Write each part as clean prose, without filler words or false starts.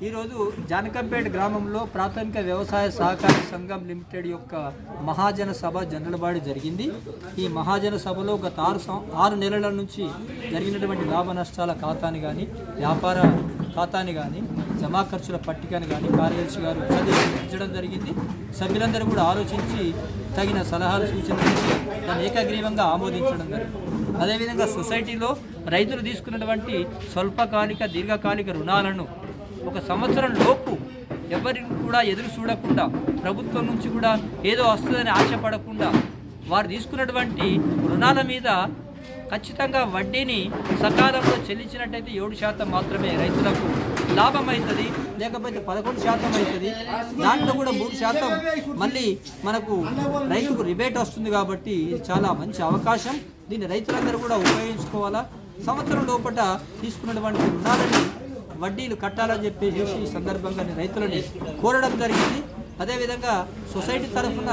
ఈరోజు జానకంపేట గ్రామంలో ప్రాథమిక వ్యవసాయ సహకార సంఘం లిమిటెడ్ యొక్క మహాజన సభ జనరల్ బాడీ జరిగింది. ఈ మహాజన సభలో గత 6 నెలల నుంచి జరిగినటువంటి లాభ నష్టాల ఖాతాని కానీ, వ్యాపార ఖాతాని కానీ, జమా ఖర్చుల పట్టికని కానీ కార్యదర్శి గారు చదివించడం జరిగింది. సభ్యులందరూ కూడా ఆలోచించి తగిన సలహాలు సూచనలు ఇచ్చి దాన్ని ఏకగ్రీవంగా ఆమోదించడం జరిగింది. అదేవిధంగా సొసైటీలో రైతులు తీసుకున్నటువంటి స్వల్పకాలిక దీర్ఘకాలిక రుణాలను 1 సంవత్సరం లోపు ఎవరికి కూడా ఎదురు చూడకుండా, ప్రభుత్వం నుంచి కూడా ఏదో వస్తుందని ఆశపడకుండా వారు తీసుకున్నటువంటి రుణాల మీద ఖచ్చితంగా వడ్డీని సకాలంలో చెల్లించినట్టయితే 7% మాత్రమే రైతులకు లాభం అవుతుంది, లేకపోతే 11% అవుతుంది. దాంట్లో కూడా 3% మళ్ళీ మనకు రైతుకు రిబేట్ వస్తుంది. కాబట్టి ఇది చాలా మంచి అవకాశం. దీన్ని రైతులందరూ కూడా ఉపయోగించుకోవాలా. సంవత్సరం లోపల తీసుకున్నటువంటి రుణాలని వడ్డీలు కట్టాలని చెప్పేసి ఈ సందర్భంగా రైతులని కోరడం జరిగింది. అదేవిధంగా సొసైటీ తరఫున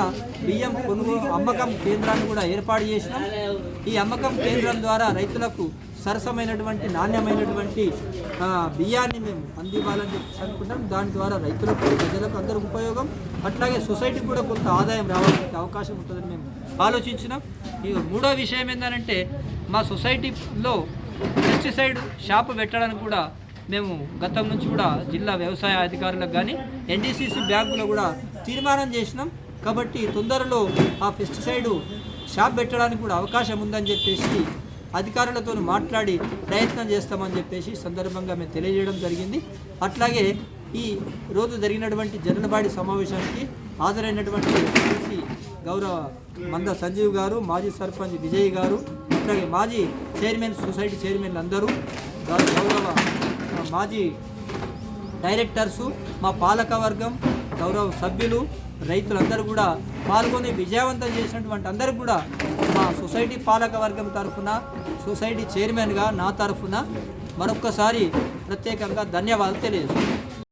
బియ్యం కొనుగోలు అమ్మకం కేంద్రాన్ని కూడా ఏర్పాటు చేసినాం. ఈ అమ్మకం కేంద్రం ద్వారా రైతులకు సరసమైనటువంటి నాణ్యమైనటువంటి బియ్యాన్ని మేము అందివ్వాలని చెప్పి అనుకుంటాం. దాని ద్వారా రైతులకు, ప్రజలకు అందరూ ఉపయోగం, అట్లాగే సొసైటీకి కూడా కొంత ఆదాయం రావడానికి అవకాశం ఉంటుందని మేము ఆలోచించినాం. ఈ 3వ విషయం ఏంటంటే, మా సొసైటీలో పెస్టిసైడ్ షాపు పెట్టడానికి కూడా మేము గతం నుంచి కూడా జిల్లా వ్యవసాయ అధికారులకు కానీ ఎన్డీసీసీ బ్యాంకులో కూడా తీర్మానం చేసినాం. కాబట్టి తొందరలో ఆ పెస్టిసైడ్ షాప్ పెట్టడానికి కూడా అవకాశం ఉందని చెప్పేసి అధికారులతో మాట్లాడి ప్రయత్నం చేస్తామని చెప్పేసి సందర్భంగా మేము తెలియజేయడం జరిగింది. అట్లాగే ఈ రోజు జరిగినటువంటి జనరల్ బాడీ సమావేశానికి హాజరైనటువంటి ఎమ్మెల్సీ గౌరవ మంద సంజీవ్ గారు, మాజీ సర్పంచ్ విజయ్ గారు, అట్లాగే మాజీ చైర్మన్, సొసైటీ చైర్మన్లు అందరూ, గౌరవ మాజీ డైరెక్టర్సు, మా పాలక వర్గం, గౌరవ సభ్యులు, రైతులందరూ కూడా పాల్గొని విజయవంతం చేసినటువంటి అందరూ కూడా మా సొసైటీ పాలక వర్గం తరఫున, సొసైటీ చైర్మన్గా నా తరఫున మరొక్కసారి ప్రత్యేకంగా ధన్యవాదాలు తెలియజేస్తున్నాను.